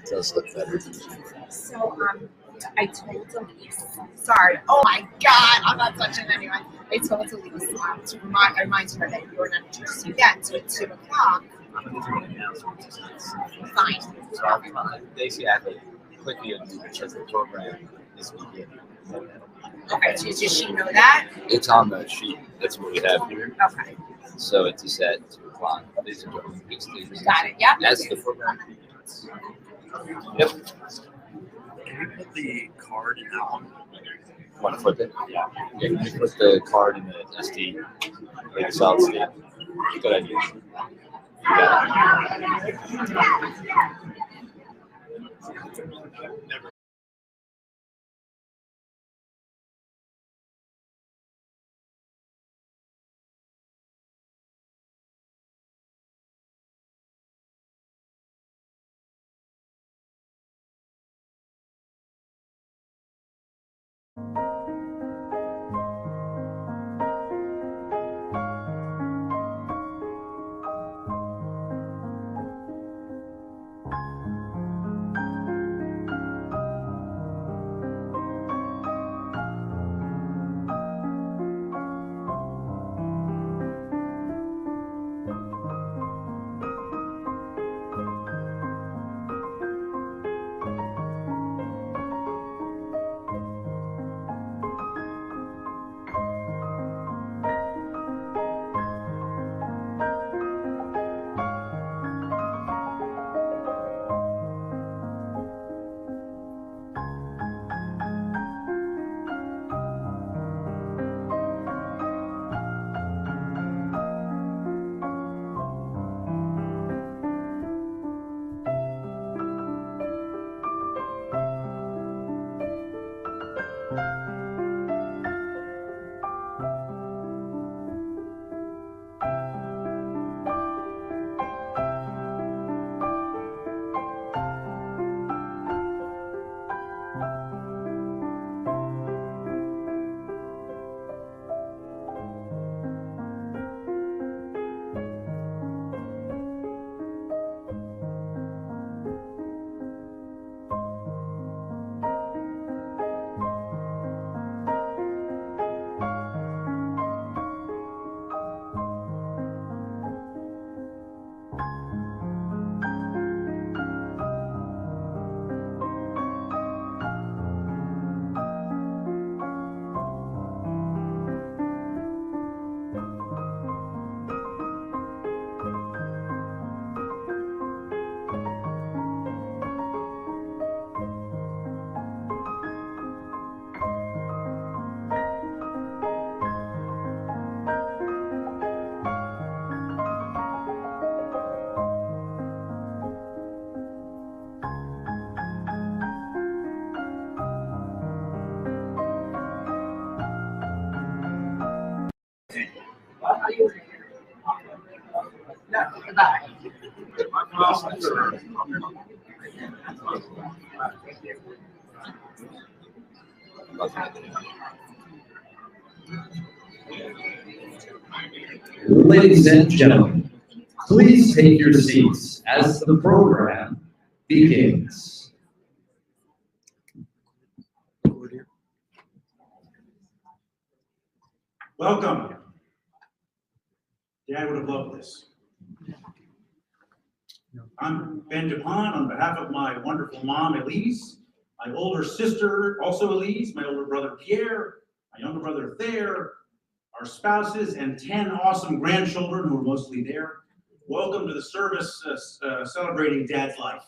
does look better. So, I told Elise, sorry, oh my God, I'm not touching anyone. I told Elise to remind her that you're not introduced again, so at 2 o'clock. I'm going to do an announcement. Fine. So I'll basically have to quickly undo because the program is beginning. Okay, so does she know that? It's on the sheet. That's what we have here. Okay. So it's just at 2 o'clock. Ladies and gentlemen, please do. Got it, yeah. That's the program. Yep. Can we put the card in that one? Want to flip it? Yeah. Yeah, can you put the card in the SD? Like a solid state. Good idea. You got it. Never. Ladies and gentlemen, please take your seats as the program begins. Welcome. Dad would have loved this. I'm Ben DuPont on behalf of my wonderful mom, Elise, my older sister, also Elise, my older brother, Pierre, my younger brother, Thayer, our spouses, and 10 awesome grandchildren who are mostly there. Welcome to the service celebrating Dad's life.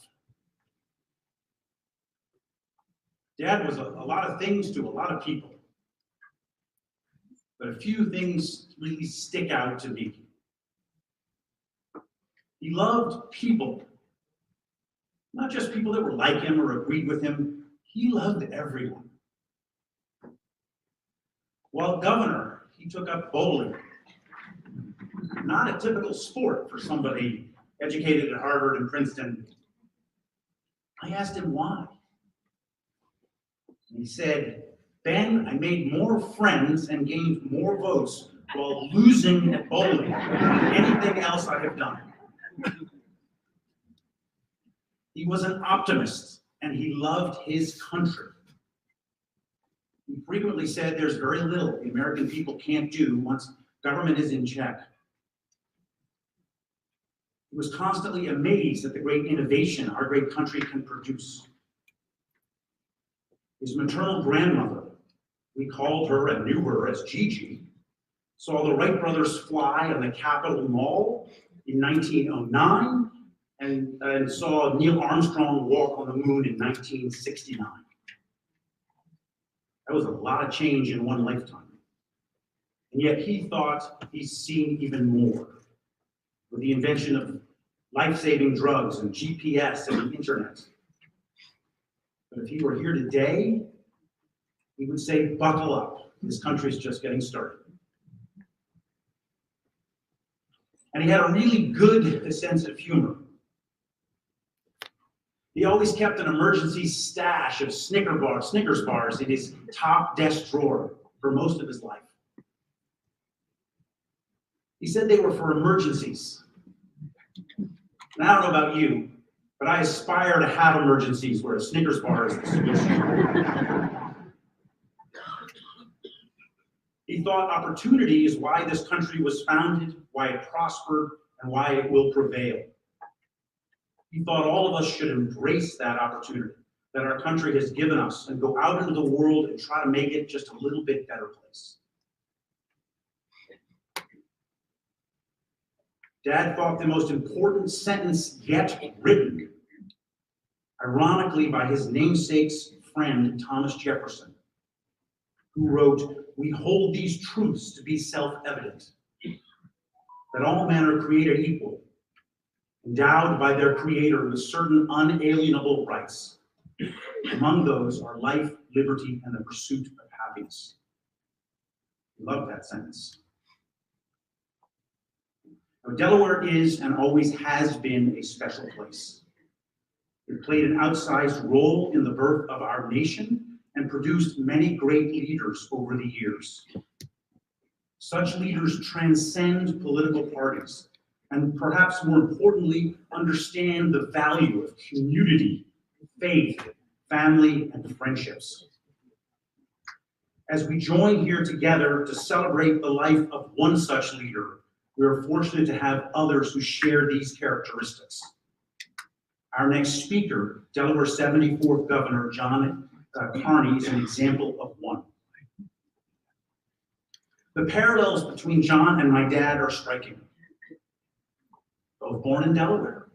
Dad was a lot of things to a lot of people, but a few things really stick out to me. He loved people, not just people that were like him or agreed with him. He loved everyone. While governor, he took up bowling. Not a typical sport for somebody educated at Harvard and Princeton. I asked him why. And he said, Ben, I made more friends and gained more votes while losing at bowling than anything else I have done. He was an optimist, and he loved his country. He frequently said there's very little the American people can't do once government is in check. He was constantly amazed at the great innovation our great country can produce. His maternal grandmother, we called her and knew her as Gigi, saw the Wright brothers fly on the Capitol Mall in 1909 and saw Neil Armstrong walk on the moon in 1969. That was a lot of change in one lifetime. And yet he thought he's seen even more with the invention of life-saving drugs and GPS and the internet. But if he were here today, he would say, buckle up, this country's just getting started. And he had a really good sense of humor. He always kept an emergency stash of Snickers bars in his top desk drawer for most of his life. He said they were for emergencies. And I don't know about you, but I aspire to have emergencies where a Snickers bar is the solution. He thought opportunity is why this country was founded, why it prospered, and why it will prevail. He thought all of us should embrace that opportunity that our country has given us and go out into the world and try to make it just a little bit better place. Dad thought the most important sentence yet written, ironically by his namesake's friend, Thomas Jefferson, who wrote, "We hold these truths to be self-evident, that all men are created equal, endowed by their Creator with certain unalienable rights. Among those are life, liberty, and the pursuit of happiness." I love that sentence. Now, Delaware is and always has been a special place. It played an outsized role in the birth of our nation and produced many great leaders over the years. Such leaders transcend political parties and, perhaps more importantly, understand the value of community, faith, family, and friendships. As we join here together to celebrate the life of one such leader, we are fortunate to have others who share these characteristics. Our next speaker, Delaware 74th Governor John Carney, is an example of one. The parallels between John and my dad are striking. Both born in Delaware,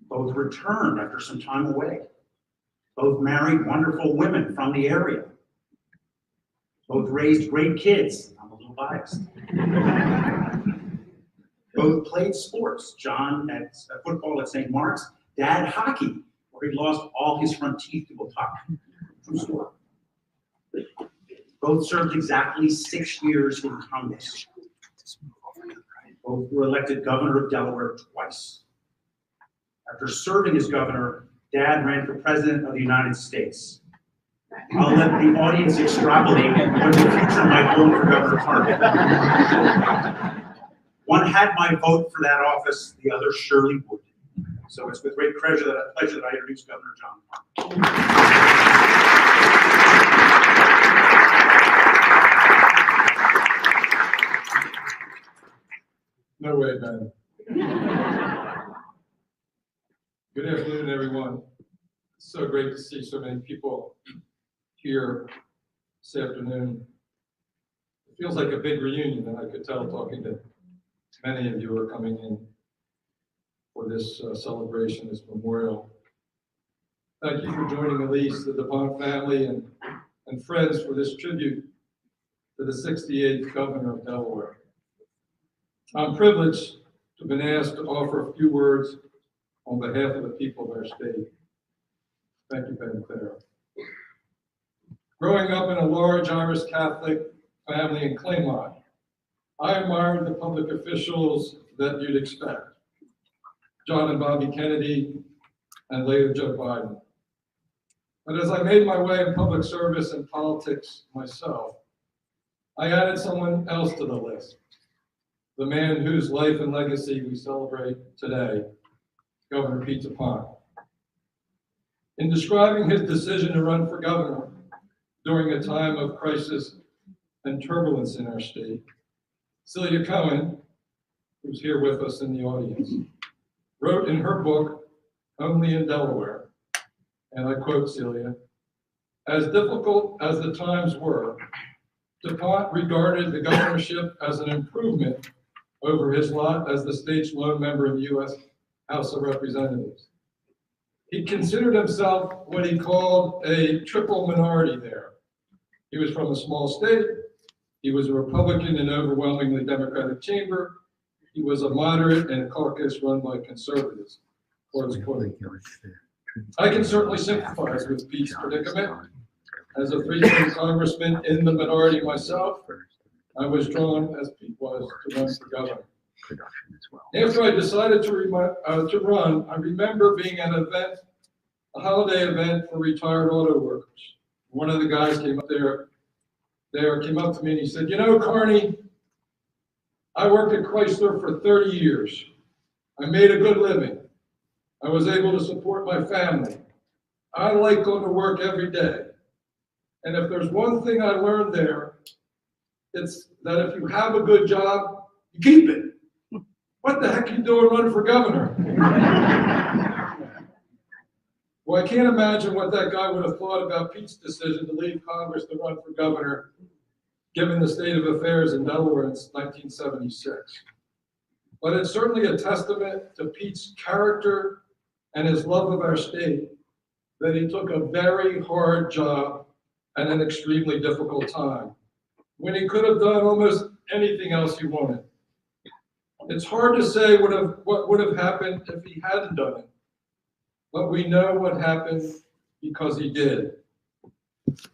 both returned after some time away, both married wonderful women from the area, both raised great kids. I'm a little biased. Both played sports. John at football at St. Mark's, Dad hockey, where he lost all his front teeth to a puck. True story. Both served exactly 6 years in Congress. Both were elected governor of Delaware twice. After serving as governor, Dad ran for president of the United States. I'll let the audience extrapolate what the future might hold for Governor Carney. One had my vote for that office, the other surely would. So it's with great pleasure that I introduce Governor John Carney. No way, Ben. Good afternoon, everyone. It's so great to see so many people here this afternoon. It feels like a big reunion, and I could tell talking to many of you are coming in for this celebration, this memorial. Thank you for joining Elise, the Pont family, and friends for this tribute to the 68th Governor of Delaware. I'm privileged to have been asked to offer a few words on behalf of the people of our state. Thank you, Ben and Claire. Growing up in a large Irish Catholic family in Claymont, I admired the public officials that you'd expect. John and Bobby Kennedy, and later Joe Biden. But as I made my way in public service and politics myself, I added someone else to the list. The man whose life and legacy we celebrate today, Governor Pete Pont. In describing his decision to run for governor during a time of crisis and turbulence in our state, Celia Cohen, who's here with us in the audience, wrote in her book, Only in Delaware, and I quote Celia, "As difficult as the times were, DuPont regarded the governorship as an improvement over his lot as the state's lone member in the U.S. House of Representatives. He considered himself what he called a triple minority there. He was from a small state, he was a Republican in an overwhelmingly Democratic chamber, he was a moderate in a caucus run by conservatives." Close quote. I can certainly sympathize with Pete's predicament. As a three-term congressman in the minority myself, I was drawn, as Pete was, to run for governor. After I decided to run, I remember being at an event, a holiday event for retired auto workers. One of the guys came up came up to me and he said, "You know, Carney, I worked at Chrysler for 30 years. I made a good living. I was able to support my family. I like going to work every day. And if there's one thing I learned there, it's that if you have a good job, you keep it. What the heck are you doing running for governor?" Well, I can't imagine what that guy would have thought about Pete's decision to leave Congress to run for governor, given the state of affairs in Delaware in 1976. But it's certainly a testament to Pete's character and his love of our state that he took a very hard job at an extremely difficult time, when he could have done almost anything else he wanted. It's hard to say what would have happened if he hadn't done it, but we know what happened because he did.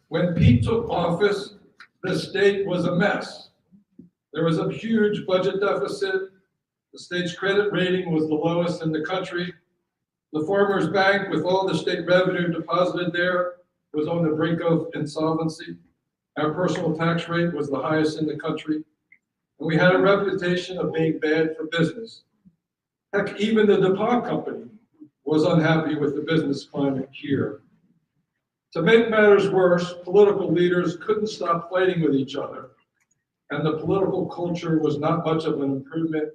When Pete took office, the state was a mess. There was a huge budget deficit. The state's credit rating was the lowest in the country. The Farmers Bank, with all the state revenue deposited there, was on the brink of insolvency. Our personal tax rate was the highest in the country. And we had a reputation of being bad for business. Heck, even the DuPont company was unhappy with the business climate here. To make matters worse, political leaders couldn't stop fighting with each other, and the political culture was not much of an improvement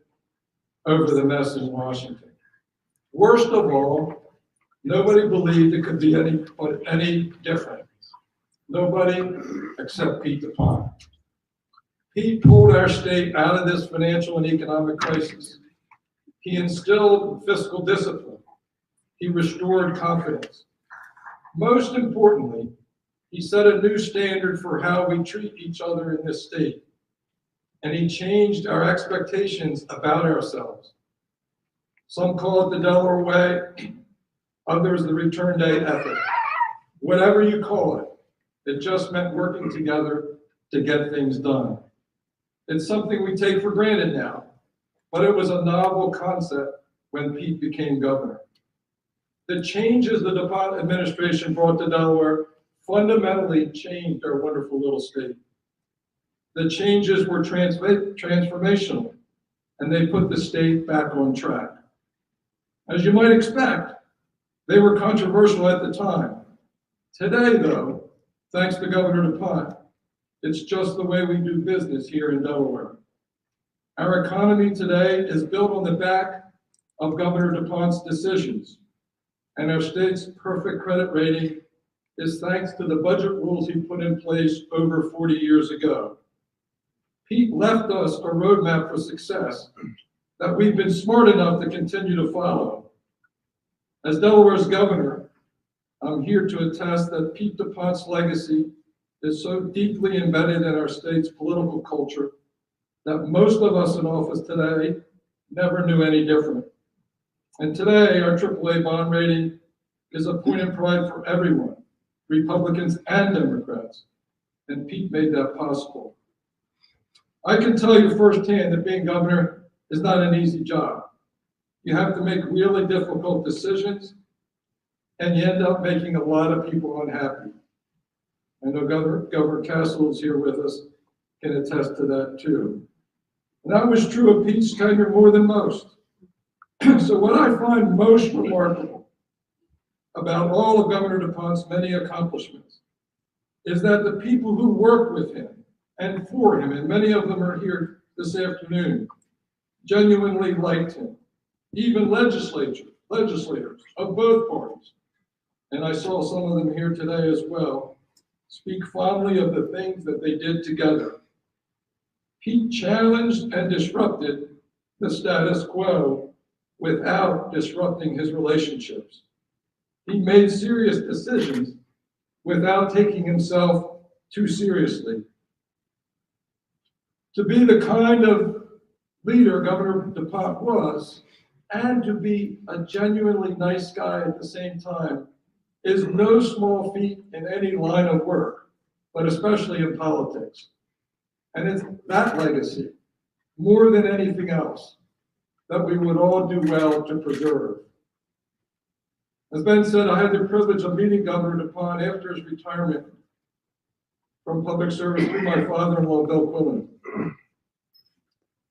over the mess in Washington. Worst of all, nobody believed it could be any different. Nobody except Pete DuPont. Pete pulled our state out of this financial and economic crisis. He instilled fiscal discipline. He restored confidence. Most importantly, he set a new standard for how we treat each other in this state. And he changed our expectations about ourselves. Some call it the Delaware way, others the return day ethic. Whatever you call it, it just meant working together to get things done. It's something we take for granted now, but it was a novel concept when Pete became governor. The changes the DuPont administration brought to Delaware fundamentally changed our wonderful little state. The changes were transformational, and they put the state back on track. As you might expect, they were controversial at the time. Today, though, thanks to Governor DuPont, it's just the way we do business here in Delaware. Our economy today is built on the back of Governor DuPont's decisions, and our state's perfect credit rating is thanks to the budget rules he put in place over 40 years ago. Pete left us a roadmap for success that we've been smart enough to continue to follow. As Delaware's governor, I'm here to attest that Pete DuPont's legacy is so deeply embedded in our state's political culture that most of us in office today never knew any different. And today, our AAA bond rating is a point of pride for everyone, Republicans and Democrats, and Pete made that possible. I can tell you firsthand that being governor is not an easy job. You have to make really difficult decisions, and you end up making a lot of people unhappy. I know Governor Castle is here with us, can attest to that too. And that was true of Pete's tenure more than most. So what I find most remarkable about all of Governor DuPont's many accomplishments is that the people who worked with him and for him, and many of them are here this afternoon, genuinely liked him. Even legislators of both parties, and I saw some of them here today as well, speak fondly of the things that they did together. He challenged and disrupted the status quo without disrupting his relationships. He made serious decisions without taking himself too seriously. To be the kind of leader Governor DuPont was, and to be a genuinely nice guy at the same time, is no small feat in any line of work, but especially in politics. And it's that legacy, more than anything else, that we would all do well to preserve. As Ben said, I had the privilege of meeting Governor DuPont after his retirement from public service through my father-in-law, Bill Quillen.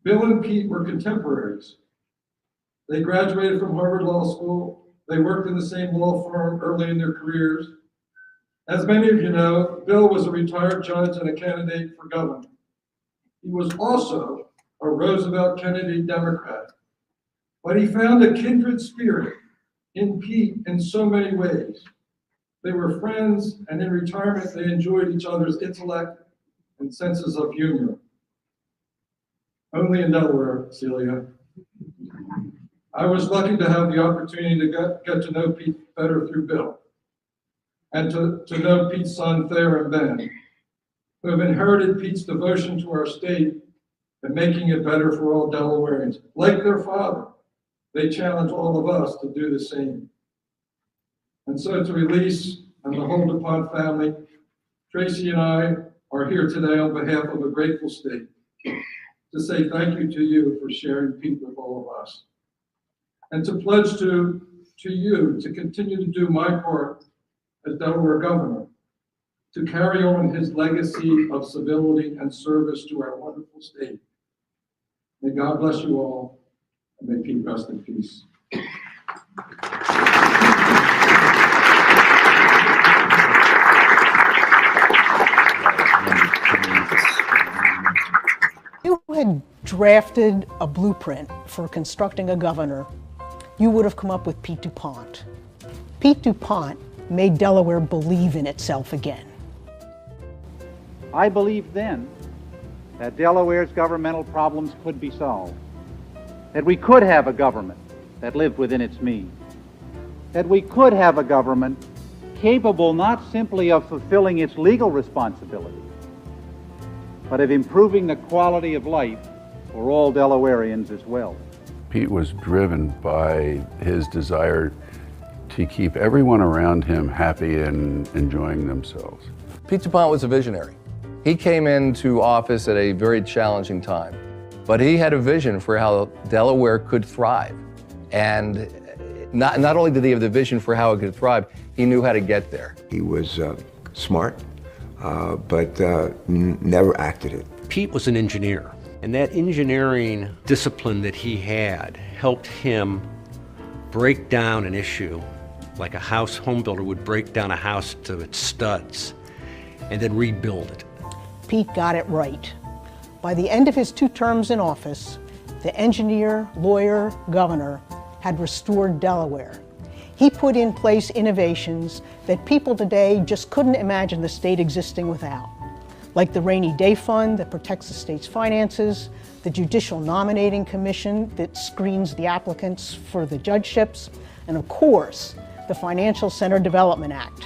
Bill and Pete were contemporaries. They graduated from Harvard Law School. They worked in the same law firm early in their careers. As many of you know, Bill was a retired judge and a candidate for governor. He was also a Roosevelt Kennedy Democrat, but he found a kindred spirit in Pete in so many ways. They were friends, and in retirement, they enjoyed each other's intellect and senses of humor. Only in Delaware, Celia. I was lucky to have the opportunity to get to know Pete better through Bill, and to know Pete's son, Thayer and Ben, who have inherited Pete's devotion to our state and making it better for all Delawareans. Like their father, they challenge all of us to do the same. And so to Elise and the whole DuPont family, Tracy and I are here today on behalf of a grateful state to say thank you to you for sharing Pete with all of us. And to pledge to you to continue to do my part as Delaware governor, to carry on his legacy of civility and service to our wonderful state. May God bless you all, and may Pete rest in peace. If you had drafted a blueprint for constructing a governor, you would have come up with Pete DuPont. Pete DuPont made Delaware believe in itself again. I believed then that Delaware's governmental problems could be solved, that we could have a government that lived within its means, that we could have a government capable not simply of fulfilling its legal responsibilities, but of improving the quality of life for all Delawareans as well. Pete was driven by his desire to keep everyone around him happy and enjoying themselves. Pete DuPont was a visionary. He came into office at a very challenging time, but he had a vision for how Delaware could thrive. And not only did he have the vision for how it could thrive, he knew how to get there. He was smart, but never acted it. Pete was an engineer, and that engineering discipline that he had helped him break down an issue like a home builder would break down a house to its studs and then rebuild it. Pete got it right. By the end of his 2 terms in office, the engineer, lawyer, governor had restored Delaware. He put in place innovations that people today just couldn't imagine the state existing without, like the Rainy Day Fund that protects the state's finances, the Judicial Nominating Commission that screens the applicants for the judgeships, and of course, the Financial Center Development Act,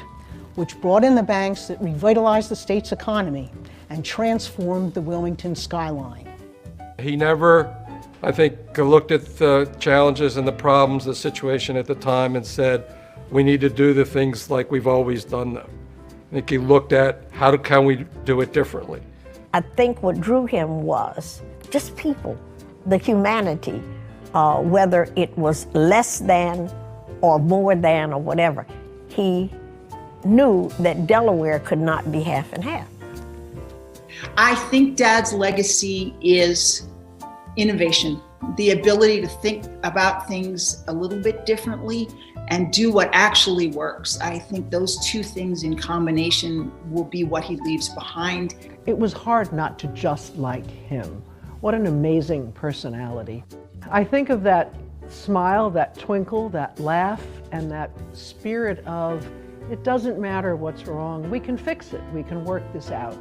which brought in the banks that revitalized the state's economy and transformed the Wilmington skyline. He never, I think, looked at the challenges and the problems, the situation at the time, and said, we need to do the things like we've always done them. I think he looked at how can we do it differently. I think what drew him was just people, the humanity, whether it was less than or more than or whatever. He knew that Delaware could not be half and half. I think Dad's legacy is innovation. the ability to think about things a little bit differently and do what actually works. I think those two things in combination will be what he leaves behind. It was hard not to just like him. What an amazing personality. I think of that smile, that twinkle, that laugh, and that spirit of, it doesn't matter what's wrong, we can fix it, we can work this out.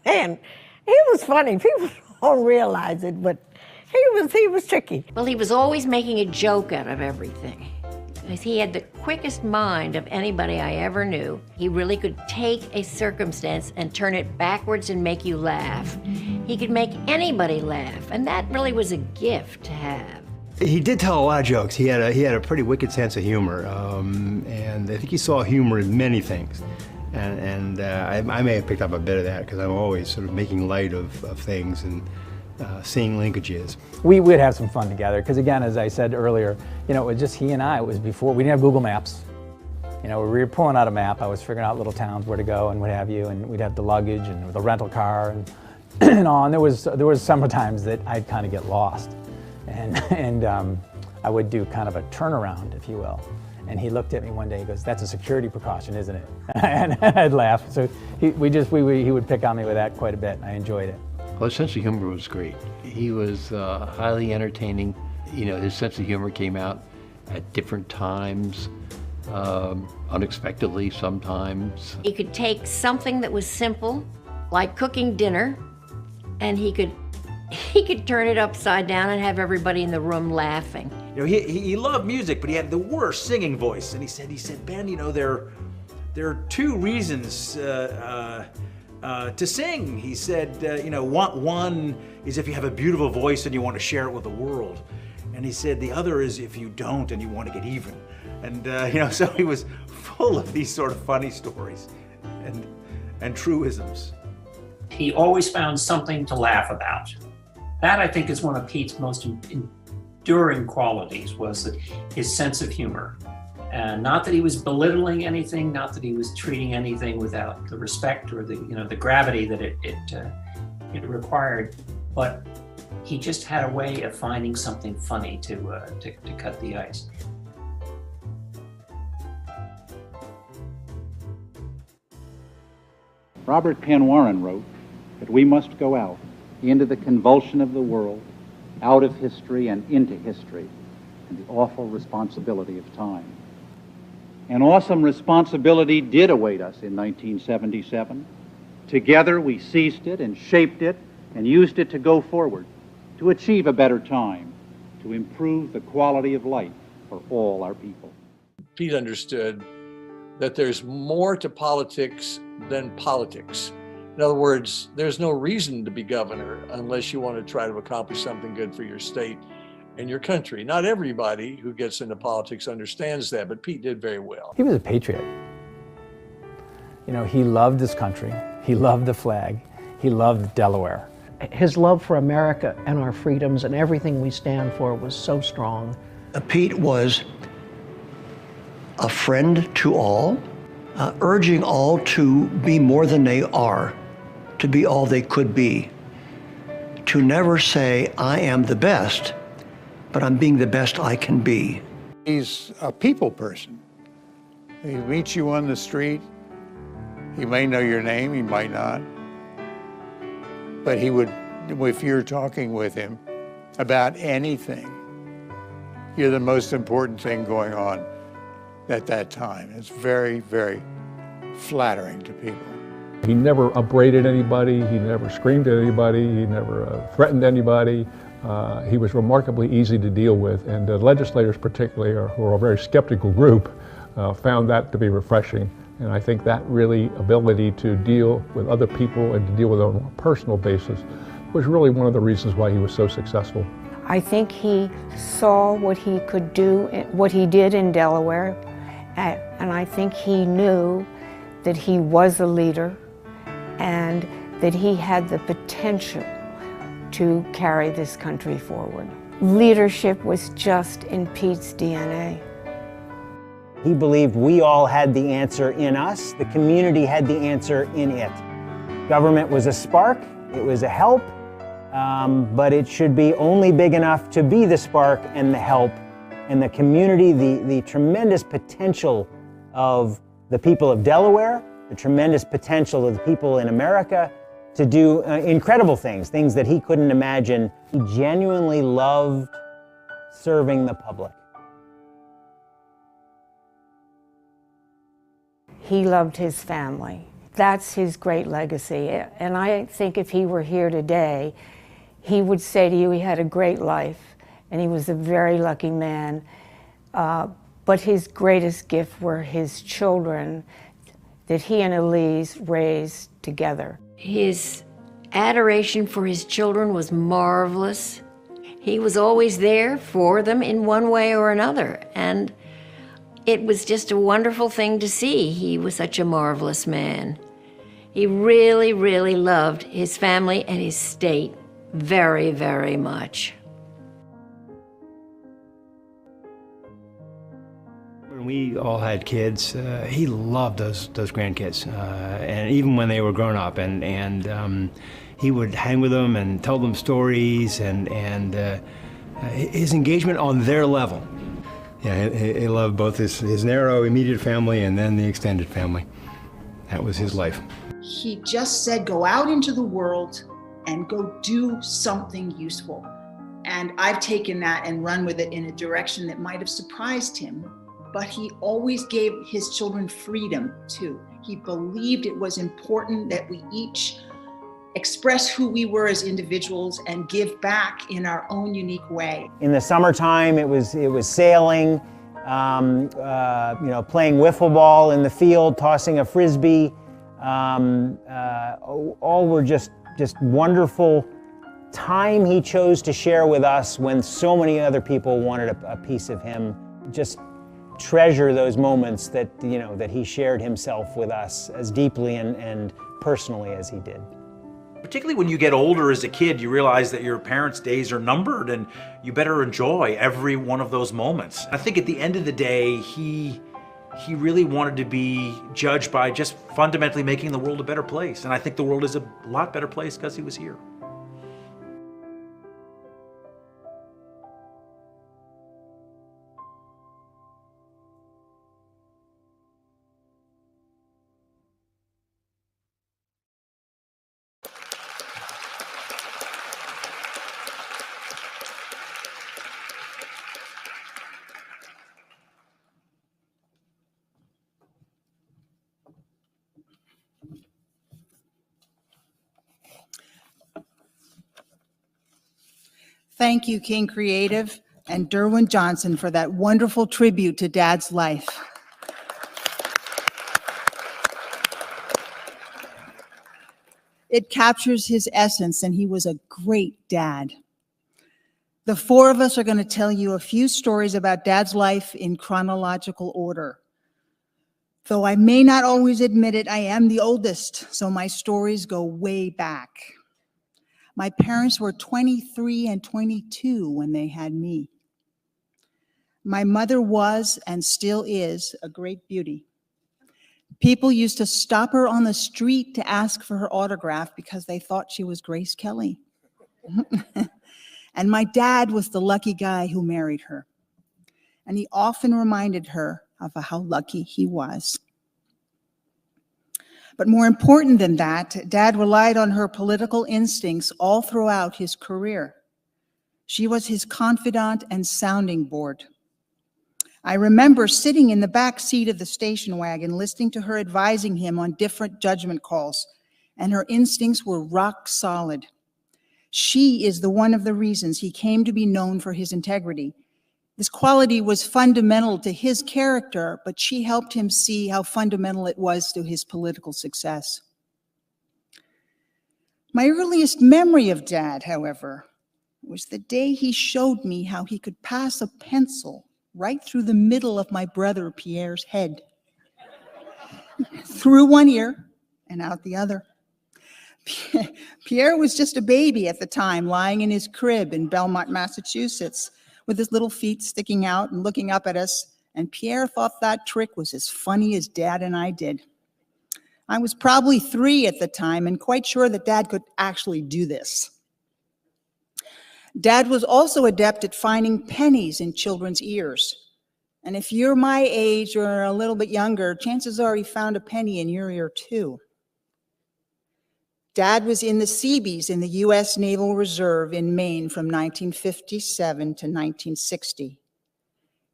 And he was funny. People don't realize it, but he was tricky. Well, he was always making a joke out of everything. He had the quickest mind of anybody I ever knew. He really could take a circumstance and turn it backwards and make you laugh. He could make anybody laugh, and that really was a gift to have. He did tell a lot of jokes. He had a pretty wicked sense of humor, and I think he saw humor in many things. And I may have picked up a bit of that because I'm always sort of making light of things and seeing linkages. We would have some fun together because, again, as I said earlier, you know, it was just he and I. It was before we didn't have Google Maps. You know, we were pulling out a map. I was figuring out little towns where to go and what have you, and we'd have the luggage and the rental car and all. And there was several times that I'd kind of get lost, and I would do kind of a turnaround, if you will. And he looked at me one day, he goes, "That's a security precaution, isn't it?" And I'd laugh. So he would pick on me with that quite a bit, and I enjoyed it. Well, his sense of humor was great. He was highly entertaining. You know, his sense of humor came out at different times, unexpectedly sometimes. He could take something that was simple, like cooking dinner, and he could turn it upside down and have everybody in the room laughing. You know, he loved music, but he had the worst singing voice. And he said, "Ben, you know, there are two reasons to sing." He said, you know, one is if you have a beautiful voice and you want to share it with the world. And he said the other is if you don't and you want to get even. And, you know, so he was full of these sort of funny stories and truisms. He always found something to laugh about. That, I think, is one of Pete's most enduring qualities, was his sense of humor. And not that he was belittling anything, not that he was treating anything without the respect or the gravity that it required, but he just had a way of finding something funny to cut the ice. Robert Penn Warren wrote that we must go out into the convulsion of the world, out of history and into history, and the awful responsibility of time. An awesome responsibility did await us in 1977. Together we seized it and shaped it and used it to go forward, to achieve a better time, to improve the quality of life for all our people. Pete understood that there's more to politics than politics. In other words, there's no reason to be governor unless you want to try to accomplish something good for your state and your country. Not everybody who gets into politics understands that, but Pete did very well. He was a patriot. You know, he loved this country. He loved the flag. He loved Delaware. His love for America and our freedoms and everything we stand for was so strong. Pete was a friend to all, urging all to be more than they are, to be all they could be, to never say, "I am the best," but I'm being the best I can be. He's a people person. He meets you on the street. He may know your name, he might not. But he would, if you're talking with him about anything, you're the most important thing going on at that time. It's very, very flattering to people. He never upbraided anybody, he never screamed at anybody, he never threatened anybody. He was remarkably easy to deal with, and the legislators particularly, who are a very skeptical group, found that to be refreshing. And I think that really ability to deal with other people and to deal with on a personal basis was really one of the reasons why he was so successful. I think he saw what he could do, what he did in Delaware, and I think he knew that he was a leader and that he had the potential to carry this country forward. Leadership was just in Pete's DNA. He believed we all had the answer in us, the community had the answer in it. Government was a spark, it was a help, but it should be only big enough to be the spark and the help. And the community, the tremendous potential of the people of Delaware, the tremendous potential of the people in America to do incredible things, things that he couldn't imagine. He genuinely loved serving the public. He loved his family. That's his great legacy. And I think if he were here today, he would say to you he had a great life and he was a very lucky man. But his greatest gift were his children that he and Elise raised together. His adoration for his children was marvelous. He was always there for them in one way or another. And it was just a wonderful thing to see. He was such a marvelous man. He really, really loved his family and his state very, very much. When we all had kids, he loved those grandkids, and even when they were grown up, and he would hang with them and tell them stories, and his engagement on their level. Yeah, he loved both his narrow immediate family and then the extended family. That was his life. He just said, go out into the world and go do something useful. And I've taken that and run with it in a direction that might have surprised him, but he always gave his children freedom too. He believed it was important that we each express who we were as individuals and give back in our own unique way. In the summertime, it was sailing, playing wiffle ball in the field, tossing a frisbee. All were just wonderful time he chose to share with us when so many other people wanted a piece of him. Just treasure those moments that he shared himself with us as deeply and personally as he did. Particularly when you get older as a kid, you realize that your parents' days are numbered and you better enjoy every one of those moments. I think at the end of the day, he really wanted to be judged by just fundamentally making the world a better place. And I think the world is a lot better place because he was here. Thank you, King Creative and Derwin Johnson, for that wonderful tribute to Dad's life. It captures his essence, and he was a great dad. The four of us are going to tell you a few stories about Dad's life in chronological order. Though I may not always admit it, I am the oldest, so my stories go way back. My parents were 23 and 22 when they had me. My mother was and still is a great beauty. People used to stop her on the street to ask for her autograph because they thought she was Grace Kelly. And my dad was the lucky guy who married her. And he often reminded her of how lucky he was. But more important than that, Dad relied on her political instincts all throughout his career. She was his confidant and sounding board. I remember sitting in the back seat of the station wagon, listening to her advising him on different judgment calls, and her instincts were rock solid. She is one of the reasons he came to be known for his integrity. This quality was fundamental to his character, but she helped him see how fundamental it was to his political success. My earliest memory of Dad, however, was the day he showed me how he could pass a pencil right through the middle of my brother Pierre's head, through one ear and out the other. Pierre was just a baby at the time, lying in his crib in Belmont, Massachusetts, with his little feet sticking out and looking up at us and Pierre thought that trick was as funny as Dad and I did. I was probably 3 at the time and quite sure that Dad could actually do this. Dad was also adept at finding pennies in children's ears. And if you're my age or a little bit younger, chances are he found a penny in your ear too. Dad was in the Seabees in the U.S. Naval Reserve in Maine from 1957 to 1960.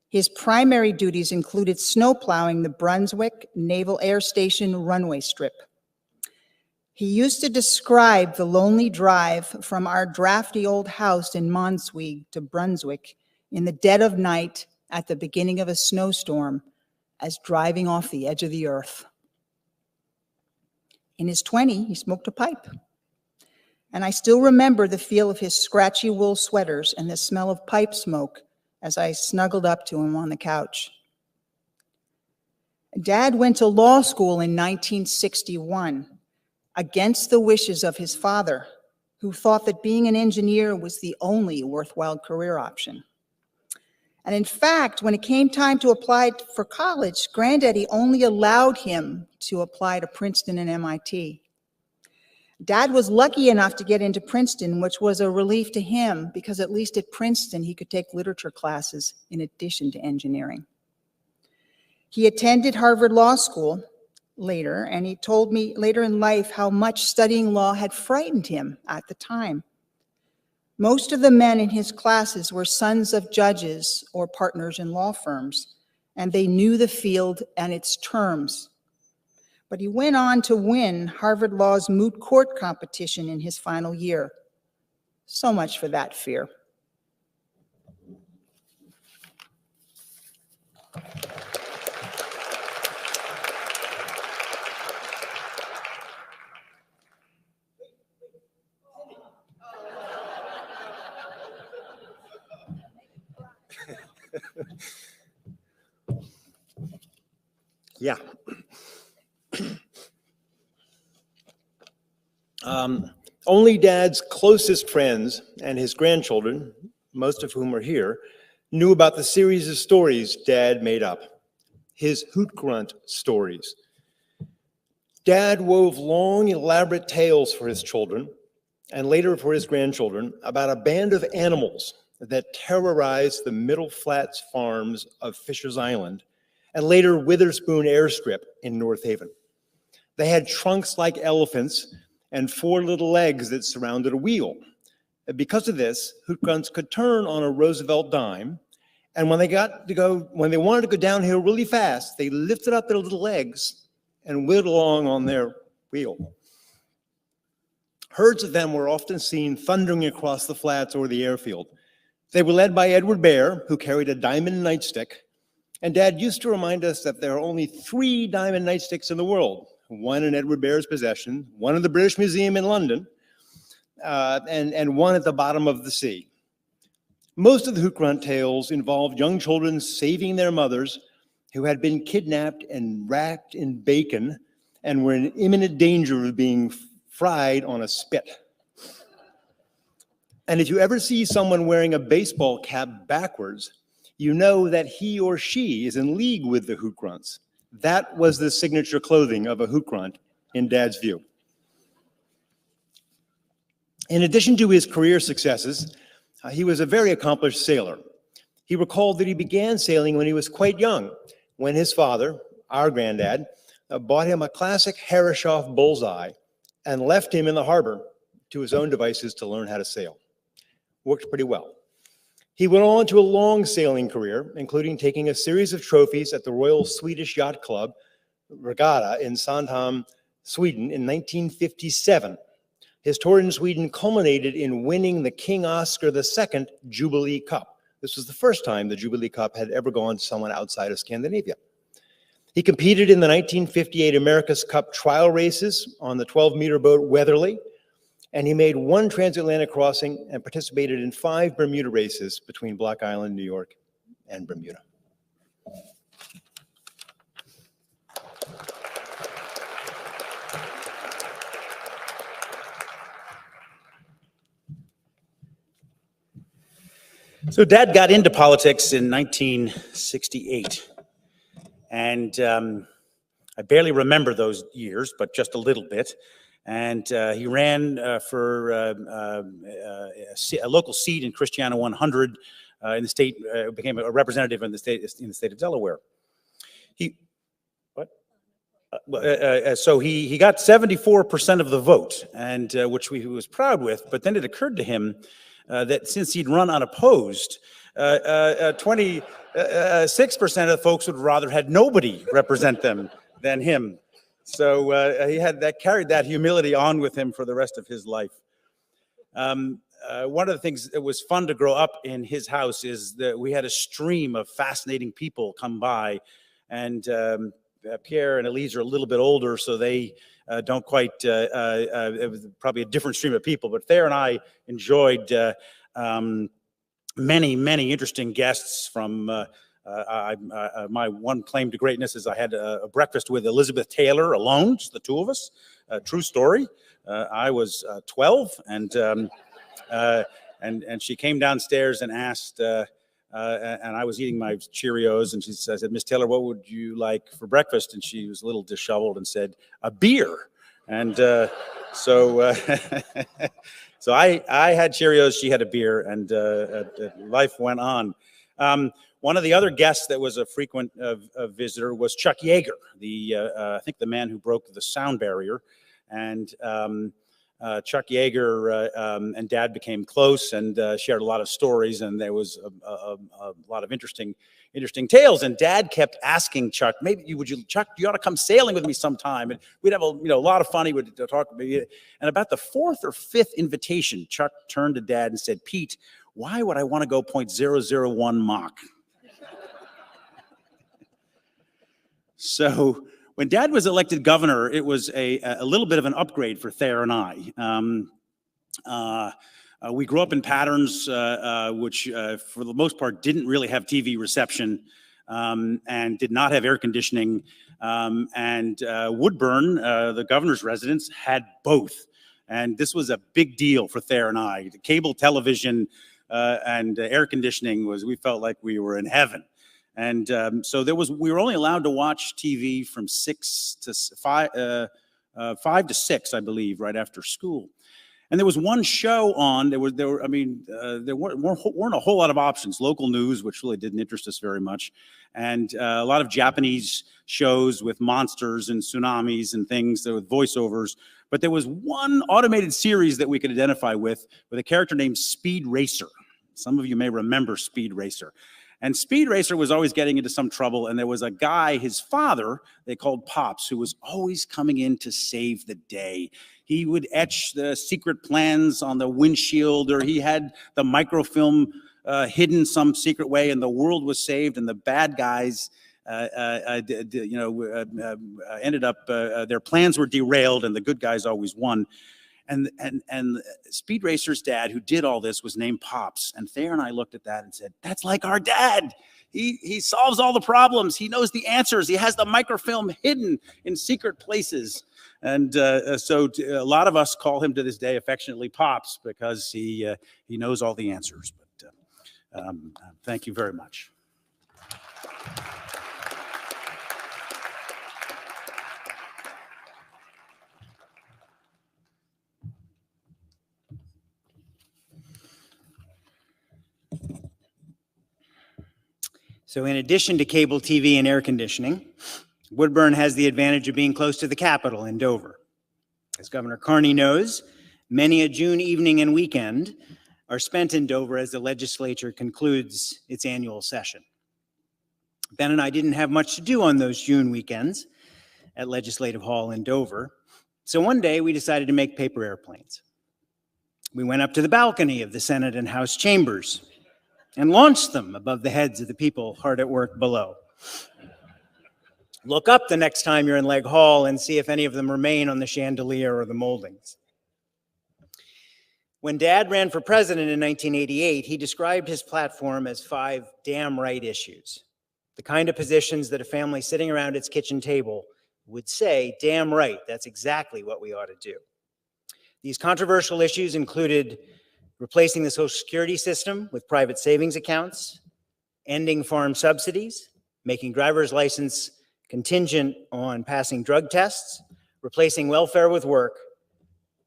His primary duties included snowplowing the Brunswick Naval Air Station runway strip. He used to describe the lonely drive from our drafty old house in Monsweg to Brunswick in the dead of night at the beginning of a snowstorm as driving off the edge of the earth. In his 20s, he smoked a pipe. And I still remember the feel of his scratchy wool sweaters and the smell of pipe smoke as I snuggled up to him on the couch. Dad went to law school in 1961, against the wishes of his father, who thought that being an engineer was the only worthwhile career option. And in fact, when it came time to apply for college, Granddaddy only allowed him to apply to Princeton and MIT. Dad was lucky enough to get into Princeton, which was a relief to him because at least at Princeton, he could take literature classes in addition to engineering. He attended Harvard Law School later, and he told me later in life how much studying law had frightened him at the time. Most of the men in his classes were sons of judges or partners in law firms, and they knew the field and its terms. But he went on to win Harvard Law's moot court competition in his final year. So much for that fear. Yeah. Only Dad's closest friends and his grandchildren, most of whom are here, knew about the series of stories Dad made up, his hoot grunt stories. Dad wove long, elaborate tales for his children, and later for his grandchildren, about a band of animals that terrorized the Middle Flats farms of Fisher's Island, and later Witherspoon Airstrip in North Haven. They had trunks like elephants and 4 little legs that surrounded a wheel. Because of this, hoot grunts could turn on a Roosevelt dime, and when they wanted to go downhill really fast, they lifted up their little legs and wheeled along on their wheel. Herds of them were often seen thundering across the flats or the airfield. They were led by Edward Bear, who carried a diamond nightstick, and Dad used to remind us that there are only 3 diamond nightsticks in the world, one in Edward Bear's possession, one in the British Museum in London, and one at the bottom of the sea. Most of the hoot grunt tales involved young children saving their mothers who had been kidnapped and wrapped in bacon and were in imminent danger of being fried on a spit. And if you ever see someone wearing a baseball cap backwards, you know that he or she is in league with the hoot grunts. That was the signature clothing of a hoot grunt in Dad's view. In addition to his career successes, he was a very accomplished sailor. He recalled that he began sailing when he was quite young, when his father, our granddad, bought him a classic Herreshoff bullseye and left him in the harbor to his own devices to learn how to sail. Worked pretty well. He went on to a long sailing career, including taking a series of trophies at the Royal Swedish Yacht Club Regatta in Sandhamn, Sweden in 1957. His tour in Sweden culminated in winning the King Oscar II Jubilee Cup. This was the first time the Jubilee Cup had ever gone to someone outside of Scandinavia. He competed in the 1958 America's Cup trial races on the 12-meter boat Weatherly, and he made 1 transatlantic crossing and participated in 5 Bermuda races between Block Island, New York, and Bermuda. So Dad got into politics in 1968. And I barely remember those years, but just a little bit. And he ran for a local seat in Christiana 100 in the state, became a representative in the state of Delaware. So he got 74% of the vote, and which he was proud with. But then it occurred to him that since he'd run unopposed, 26% of the folks would rather had nobody represent them than him. So he carried that humility on with him for the rest of his life. One of the things that was fun to grow up in his house is that we had a stream of fascinating people come by, and Pierre and Elise are a little bit older, so they don't quite, it was probably a different stream of people, but Thayer and I enjoyed many interesting guests from, my one claim to greatness is I had a breakfast with Elizabeth Taylor alone, just the two of us, true story. I was 12, and she came downstairs and asked, and I was eating my Cheerios, and she said, "Miss Taylor, what would you like for breakfast?" And she was a little disheveled and said, "A beer." And so I had Cheerios, she had a beer, and life went on. One of the other guests that was a frequent visitor was Chuck Yeager, I think the man who broke the sound barrier. And Chuck Yeager and Dad became close and shared a lot of stories, and there was a lot of interesting tales. And Dad kept asking Chuck, Chuck, you ought to come sailing with me sometime. And we'd have a lot of fun. He would talk to me. And about the fourth or fifth invitation, Chuck turned to Dad and said, "Pete, why would I want to go 0.001 Mach?" So when Dad was elected governor, it was a little bit of an upgrade for Thayer and I. We grew up in patterns which, for the most part, didn't really have TV reception and did not have air conditioning. And Woodburn, the governor's residence, had both. And this was a big deal for Thayer and I. The cable television and air conditioning we felt like we were in heaven. And so we were only allowed to watch TV from 5 to 6, I believe, right after school. And there was one show on. There weren't a whole lot of options. Local news, which really didn't interest us very much, and a lot of Japanese shows with monsters and tsunamis and things with voiceovers. But there was one automated series that we could identify with a character named Speed Racer. Some of you may remember Speed Racer. And Speed Racer was always getting into some trouble, and there was a guy, his father, they called Pops, who was always coming in to save the day. He would etch the secret plans on the windshield, or he had the microfilm hidden some secret way, and the world was saved, and the bad guys ended up, their plans were derailed, and the good guys always won. And Speed Racer's dad, who did all this, was named Pops. And Thayer and I looked at that and said, "That's like our dad. He solves all the problems. He knows the answers. He has the microfilm hidden in secret places." And so a lot of us call him to this day affectionately Pops, because he knows all the answers. But thank you very much. So in addition to cable TV and air conditioning, Woodburn has the advantage of being close to the Capitol in Dover. As Governor Carney knows, many a June evening and weekend are spent in Dover as the legislature concludes its annual session. Ben and I didn't have much to do on those June weekends at Legislative Hall in Dover, so one day we decided to make paper airplanes. We went up to the balcony of the Senate and House chambers and launched them above the heads of the people hard at work below. Look up the next time you're in Legg Hall and see if any of them remain on the chandelier or the moldings. When Dad ran for president in 1988, he described his platform as 5 damn right issues, the kind of positions that a family sitting around its kitchen table would say, "Damn right, that's exactly what we ought to do." These controversial issues included replacing the Social Security system with private savings accounts, ending farm subsidies, making driver's license contingent on passing drug tests, replacing welfare with work,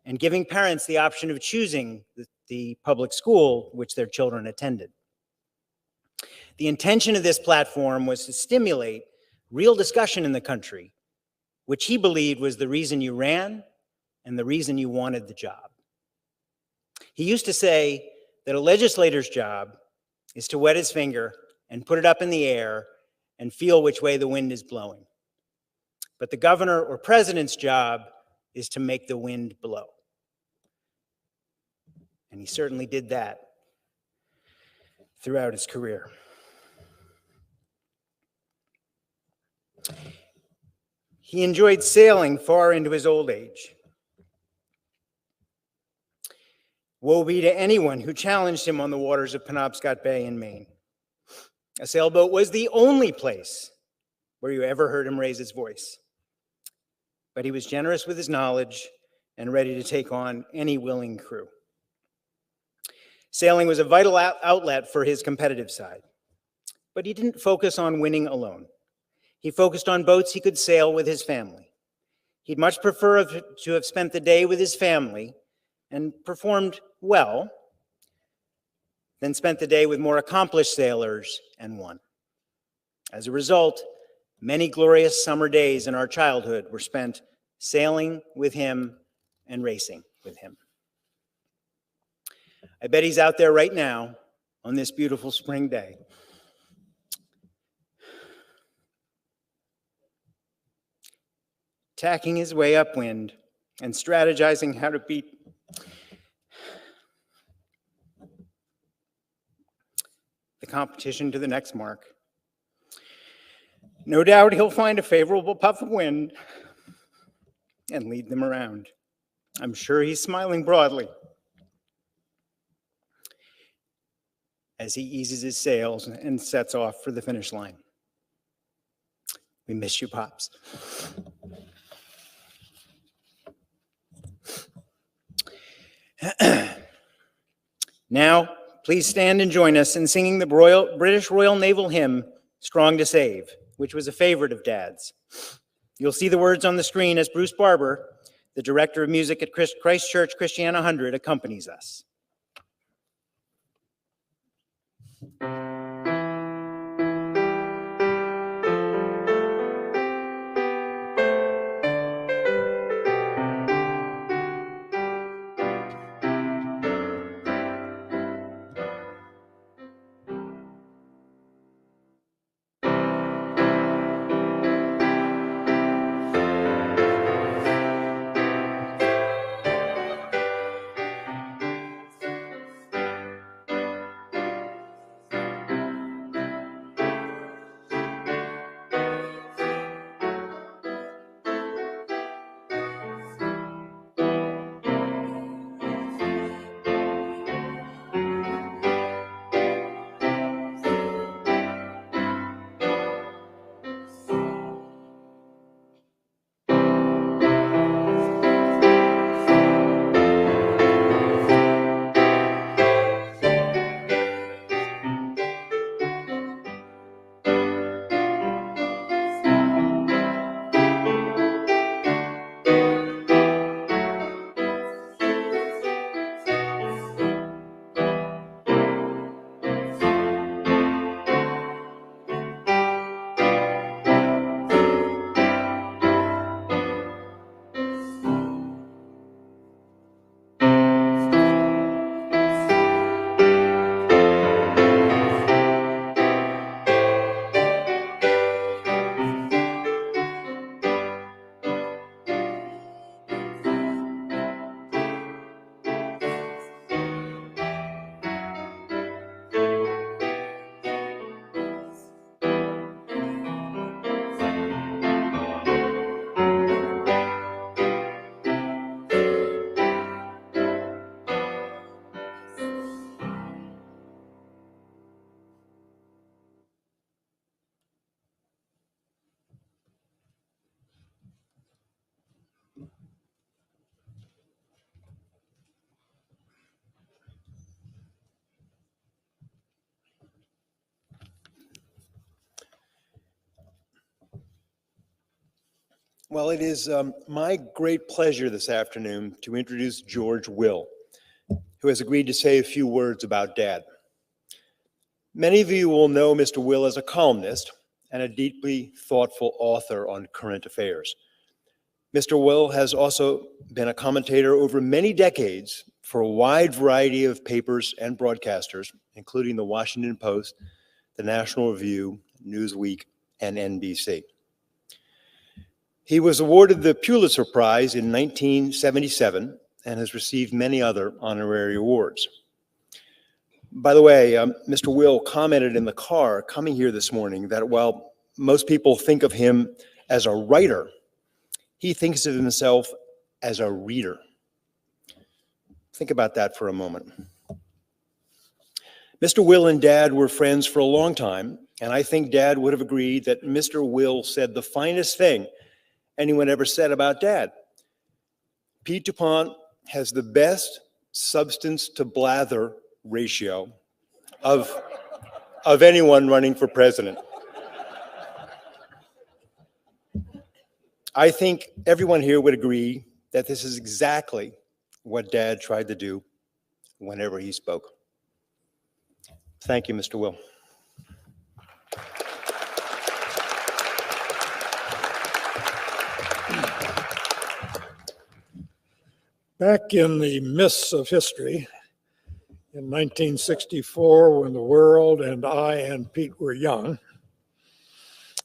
and giving parents the option of choosing the public school which their children attended. The intention of this platform was to stimulate real discussion in the country, which he believed was the reason you ran and the reason you wanted the job. He used to say that a legislator's job is to wet his finger and put it up in the air and feel which way the wind is blowing. But the governor or president's job is to make the wind blow. And he certainly did that throughout his career. He enjoyed sailing far into his old age. Woe be to anyone who challenged him on the waters of Penobscot Bay in Maine. A sailboat was the only place where you ever heard him raise his voice. But he was generous with his knowledge and ready to take on any willing crew. Sailing was a vital outlet for his competitive side, but he didn't focus on winning alone. He focused on boats he could sail with his family. He'd much prefer to have spent the day with his family and performed well than spent the day with more accomplished sailors and won. As a result, many glorious summer days in our childhood were spent sailing with him and racing with him. I bet he's out there right now on this beautiful spring day. Tacking his way upwind and strategizing how to beat the competition to the next mark. No doubt he'll find a favorable puff of wind and lead them around. I'm sure he's smiling broadly as he eases his sails and sets off for the finish line. We miss you, Pops. Now, please stand and join us in singing the British Royal Naval hymn, Strong to Save, which was a favorite of Dad's. You'll see the words on the screen as Bruce Barber, the director of music at Christ Church Christiana 100, accompanies us. Well, it is my great pleasure this afternoon to introduce George Will, who has agreed to say a few words about Dad. Many of you will know Mr. Will as a columnist and a deeply thoughtful author on current affairs. Mr. Will has also been a commentator over many decades for a wide variety of papers and broadcasters, including the Washington Post, the National Review, Newsweek, and NBC. He was awarded the Pulitzer Prize in 1977 and has received many other honorary awards. By the way, Mr. Will commented in the car coming here this morning that while most people think of him as a writer, he thinks of himself as a reader. Think about that for a moment. Mr. Will and Dad were friends for a long time, and I think Dad would have agreed that Mr. Will said the finest thing anyone ever said about Dad. Pete DuPont has the best substance to blather ratio of anyone running for president. I think everyone here would agree that this is exactly what Dad tried to do whenever he spoke. Thank you, Mr. Will. Back in the mists of history, in 1964, when the world and I and Pete were young,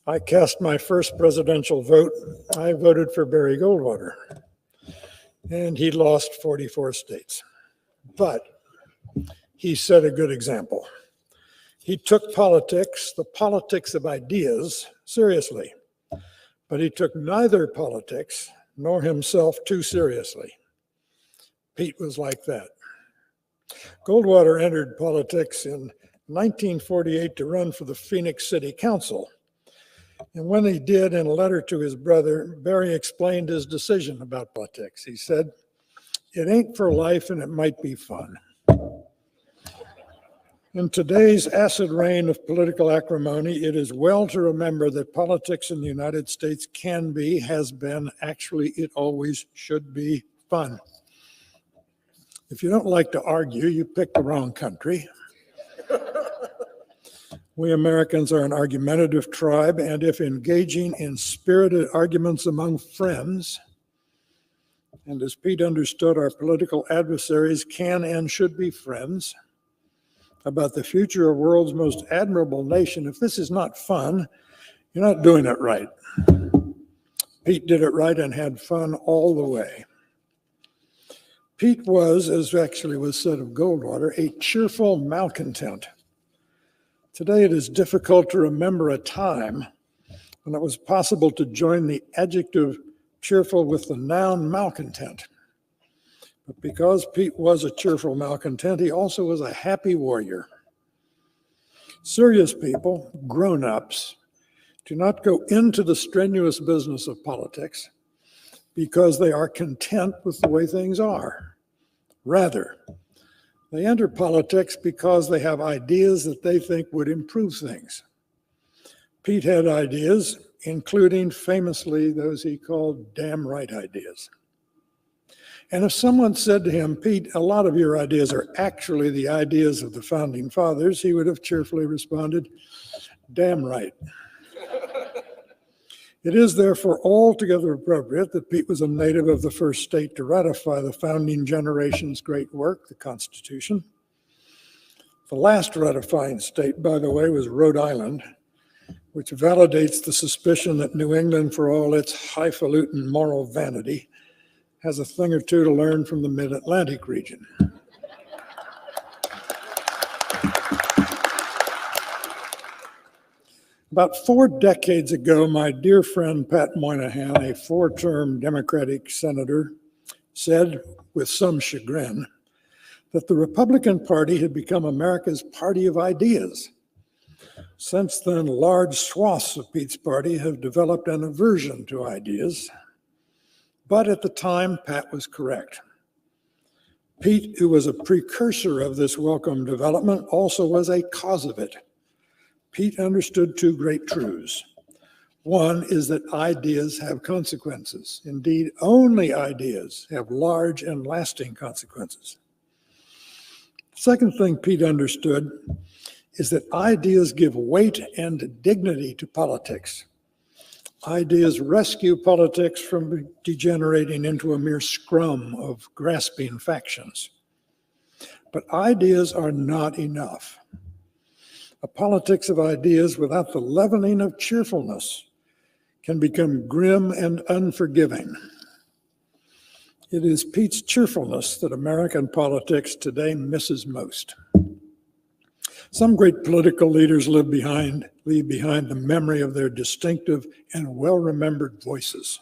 I cast my first presidential vote. I voted for Barry Goldwater, and he lost 44 states. But he set a good example. He took politics, the politics of ideas, seriously, but he took neither politics nor himself too seriously. Pete was like that. Goldwater entered politics in 1948 to run for the Phoenix City Council. And when he did, in a letter to his brother, Barry explained his decision about politics. He said, "It ain't for life and it might be fun." In today's acid rain of political acrimony, it is well to remember that politics in the United States can be, has been, actually it always should be fun. If you don't like to argue, you picked the wrong country. We Americans are an argumentative tribe, and if engaging in spirited arguments among friends, and as Pete understood, our political adversaries can and should be friends, about the future of the world's most admirable nation, if this is not fun, you're not doing it right. Pete did it right and had fun all the way. Pete was, as actually was said of Goldwater, a cheerful malcontent. Today it is difficult to remember a time when it was possible to join the adjective cheerful with the noun malcontent. But because Pete was a cheerful malcontent, he also was a happy warrior. Serious people, grown-ups, do not go into the strenuous business of politics because they are content with the way things are. Rather, they enter politics because they have ideas that they think would improve things. Pete had ideas, including famously those he called damn right ideas. And if someone said to him, "Pete, a lot of your ideas are actually the ideas of the founding fathers," he would have cheerfully responded, "Damn right." It is therefore altogether appropriate that Pete was a native of the first state to ratify the founding generation's great work, the Constitution. The last ratifying state, by the way, was Rhode Island, which validates the suspicion that New England, for all its highfalutin moral vanity, has a thing or two to learn from the mid-Atlantic region. About 4 decades ago, my dear friend Pat Moynihan, a 4-term Democratic senator, said with some chagrin that the Republican Party had become America's party of ideas. Since then, large swaths of Pete's party have developed an aversion to ideas. But at the time, Pat was correct. Pete, who was a precursor of this welcome development, also was a cause of it. Pete understood 2 great truths. One is that ideas have consequences. Indeed, only ideas have large and lasting consequences. Second thing Pete understood is that ideas give weight and dignity to politics. Ideas rescue politics from degenerating into a mere scrum of grasping factions. But ideas are not enough. A politics of ideas without the leavening of cheerfulness can become grim and unforgiving. It is Pete's cheerfulness that American politics today misses most. Some great political leaders leave behind the memory of their distinctive and well-remembered voices.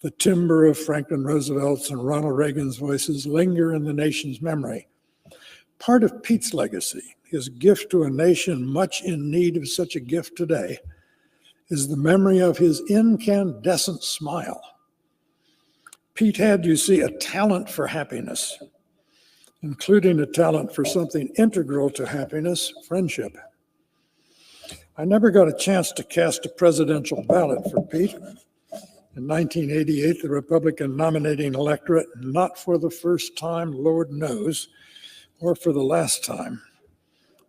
The timbre of Franklin Roosevelt's and Ronald Reagan's voices linger in the nation's memory. Part of Pete's legacy, his gift to a nation much in need of such a gift today, is the memory of his incandescent smile. Pete had, you see, a talent for happiness, including a talent for something integral to happiness, friendship. I never got a chance to cast a presidential ballot for Pete. In 1988, the Republican nominating electorate, not for the first time, Lord knows, or for the last time,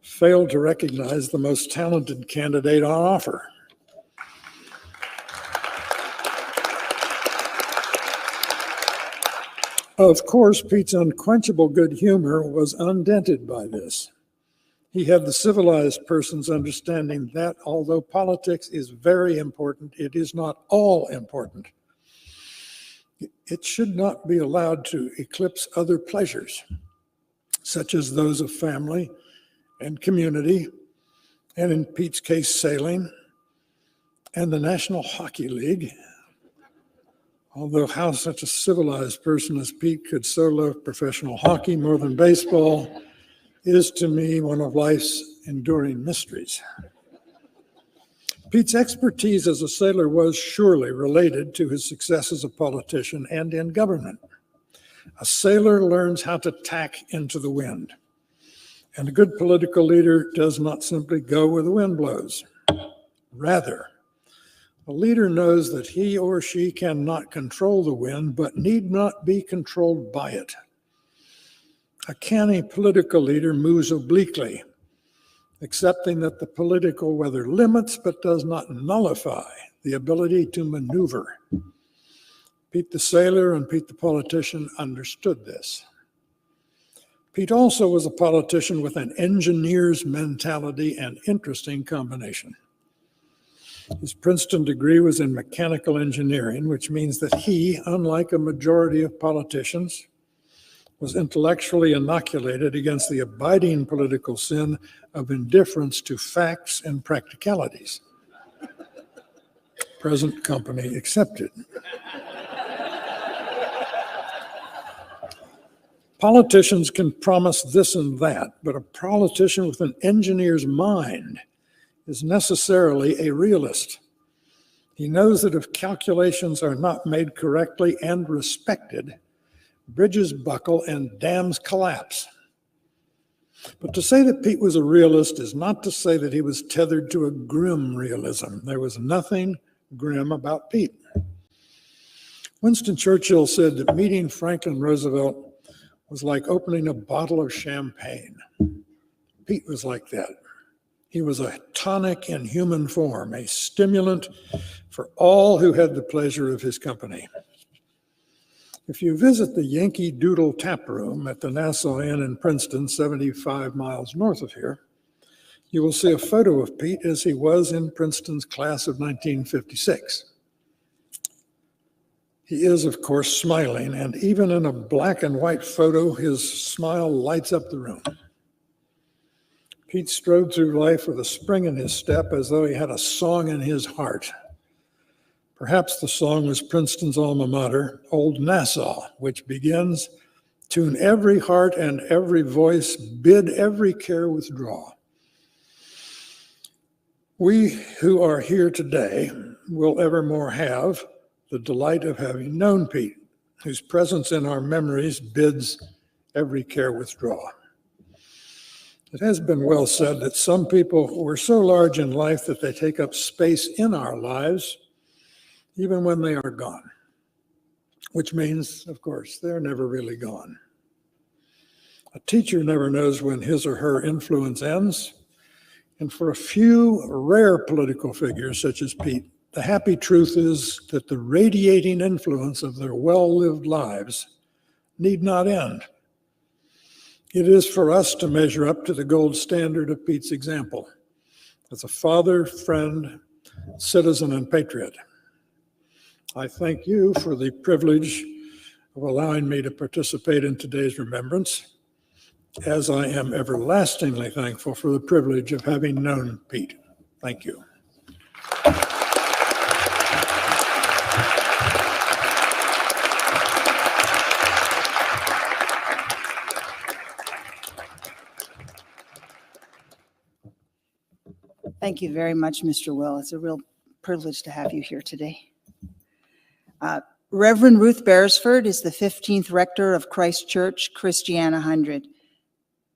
failed to recognize the most talented candidate on offer. Of course, Pete's unquenchable good humor was undented by this. He had the civilized person's understanding that although politics is very important, it is not all important. It should not be allowed to eclipse other pleasures, such as those of family and community, and in Pete's case, sailing, and the National Hockey League. Although how such a civilized person as Pete could so love professional hockey more than baseball is to me one of life's enduring mysteries. Pete's expertise as a sailor was surely related to his success as a politician and in government. A sailor learns how to tack into the wind, and a good political leader does not simply go where the wind blows. Rather, a leader knows that he or she cannot control the wind, but need not be controlled by it. A canny political leader moves obliquely, accepting that the political weather limits but does not nullify the ability to maneuver. Pete the sailor and Pete the politician understood this. Pete also was a politician with an engineer's mentality, an interesting combination. His Princeton degree was in mechanical engineering, which means that he, unlike a majority of politicians, was intellectually inoculated against the abiding political sin of indifference to facts and practicalities. Present company accepted. Politicians can promise this and that, but a politician with an engineer's mind is necessarily a realist. He knows that if calculations are not made correctly and respected, bridges buckle and dams collapse. But to say that Pete was a realist is not to say that he was tethered to a grim realism. There was nothing grim about Pete. Winston Churchill said that meeting Franklin Roosevelt was like opening a bottle of champagne. Pete was like that. He was a tonic in human form, a stimulant for all who had the pleasure of his company. If you visit the Yankee Doodle Tap Room at the Nassau Inn in Princeton, 75 miles north of here, you will see a photo of Pete as he was in Princeton's class of 1956. He is, of course, smiling, and even in a black and white photo, his smile lights up the room. Pete strode through life with a spring in his step as though he had a song in his heart. Perhaps the song was Princeton's alma mater, Old Nassau, which begins, "Tune every heart and every voice, bid every care withdraw." We who are here today will evermore have the delight of having known Pete, whose presence in our memories bids every care withdraw. It has been well said that some people were so large in life that they take up space in our lives, even when they are gone, which means, of course, they're never really gone. A teacher never knows when his or her influence ends. And for a few rare political figures such as Pete, the happy truth is that the radiating influence of their well-lived lives need not end. It is for us to measure up to the gold standard of Pete's example as a father, friend, citizen, and patriot. I thank you for the privilege of allowing me to participate in today's remembrance, as I am everlastingly thankful for the privilege of having known Pete. Thank you. Thank you very much, Mr. Will. It's a real privilege to have you here today. Reverend Ruth Beresford is the 15th rector of Christ Church, Christiana 100.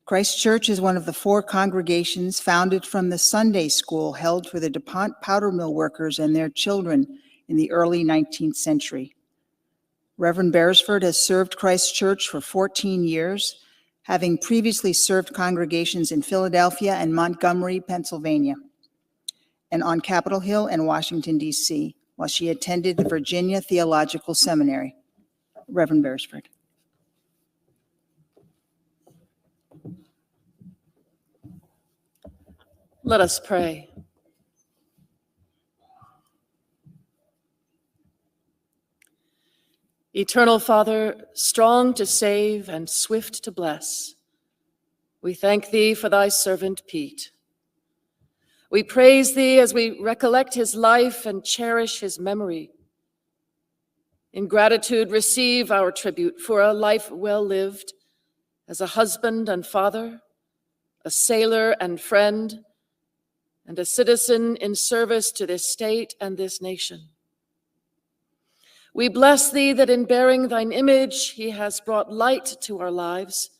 Christ Church is one of the 4 congregations founded from the Sunday school held for the DuPont powder mill workers and their children in the early 19th century. Reverend Beresford has served Christ Church for 14 years, having previously served congregations in Philadelphia and Montgomery, Pennsylvania, and on Capitol Hill and Washington, D.C., while she attended the Virginia Theological Seminary. Reverend Beresford. Let us pray. Eternal Father, strong to save and swift to bless, we thank thee for thy servant Pete. We praise thee as we recollect his life and cherish his memory. In gratitude, receive our tribute for a life well lived as a husband and father, a sailor and friend, and a citizen in service to this state and this nation. We bless thee that in bearing thine image, he has brought light to our lives,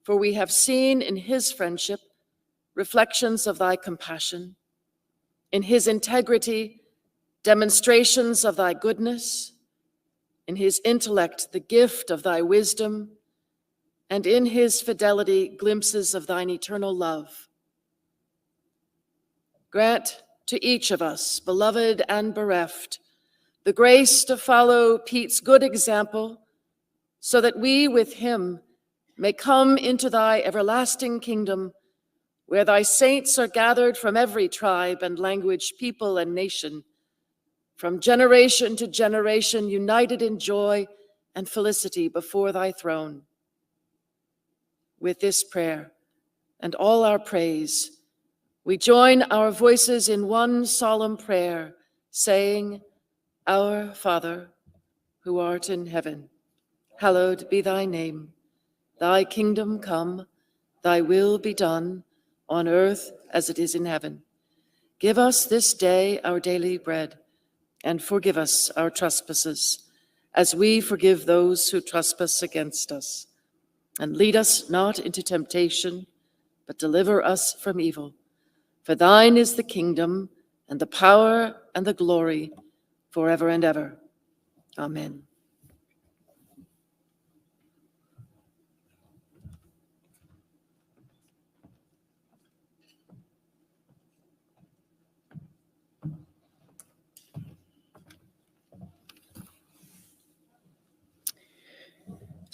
for we have seen in his friendship reflections of thy compassion, in his integrity, demonstrations of thy goodness, in his intellect, the gift of thy wisdom, and in his fidelity, glimpses of thine eternal love. Grant to each of us, beloved and bereft, the grace to follow Pete's good example, so that we with him may come into thy everlasting kingdom, where thy saints are gathered from every tribe and language, people and nation, from generation to generation, united in joy and felicity before thy throne. With this prayer and all our praise, we join our voices in one solemn prayer, saying, Our Father, who art in heaven, hallowed be thy name. Thy kingdom come, thy will be done, on earth as it is in heaven. Give us this day our daily bread, and forgive us our trespasses, as we forgive those who trespass against us. And lead us not into temptation, but deliver us from evil. For thine is the kingdom, and the power, and the glory, forever and ever. Amen.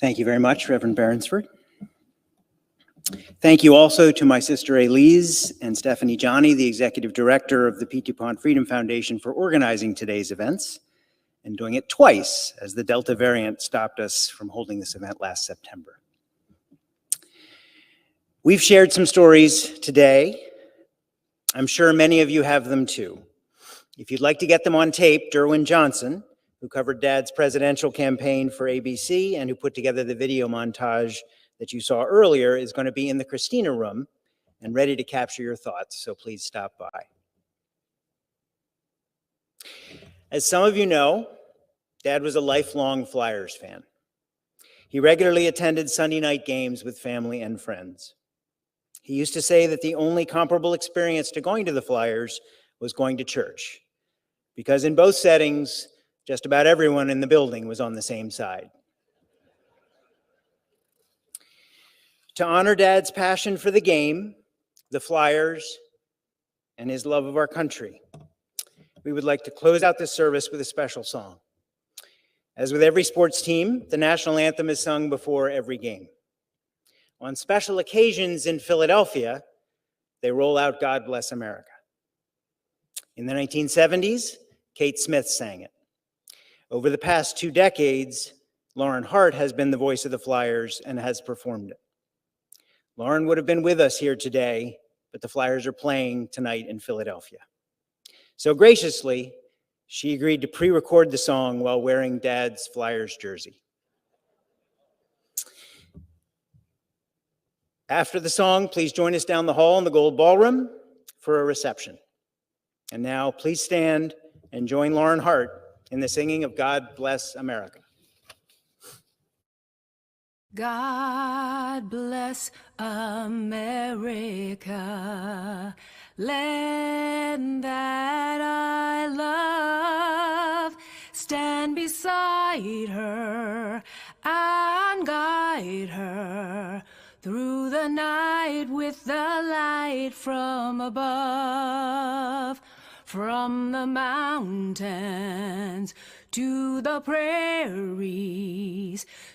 Thank you very much, Reverend Beresford. Thank you also to my sister Elise and Stephanie Johnny, the Executive Director of the Pete DuPont Freedom Foundation, for organizing today's events and doing it twice, as the Delta variant stopped us from holding this event last September. We've shared some stories today. I'm sure many of you have them too. If you'd like to get them on tape, Derwin Johnson, who covered Dad's presidential campaign for ABC and who put together the video montage that you saw earlier, is going to be in the Christina room and ready to capture your thoughts, so please stop by. As some of you know, Dad was a lifelong Flyers fan. He regularly attended Sunday night games with family and friends. He used to say that the only comparable experience to going to the Flyers was going to church, because in both settings, just about everyone in the building was on the same side. To honor Dad's passion for the game, the Flyers, and his love of our country, we would like to close out this service with a special song. As with every sports team, the national anthem is sung before every game. On special occasions in Philadelphia, they roll out God Bless America. In the 1970s, Kate Smith sang it. Over the past 2 decades, Lauren Hart has been the voice of the Flyers and has performed it. Lauren would have been with us here today, but the Flyers are playing tonight in Philadelphia. So graciously, she agreed to pre-record the song while wearing Dad's Flyers jersey. After the song, please join us down the hall in the Gold Ballroom for a reception. And now, please stand and join Lauren Hart in the singing of God Bless America. God bless America, land that I love. Stand beside her and guide her through the night with the light from above. From the mountains to the prairies,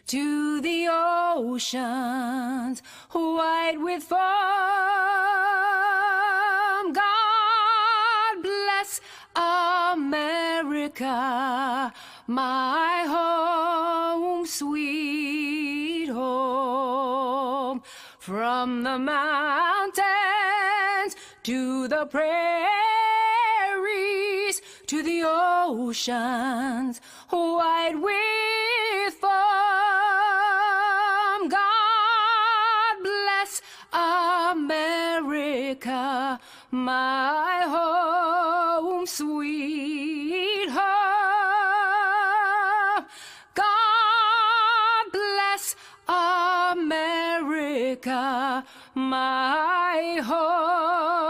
to the oceans, white with foam. God bless America, my home, sweet home. From the mountains to the prairies, to the oceans, white with foam. God bless America, my home, sweet home. God bless America, my home.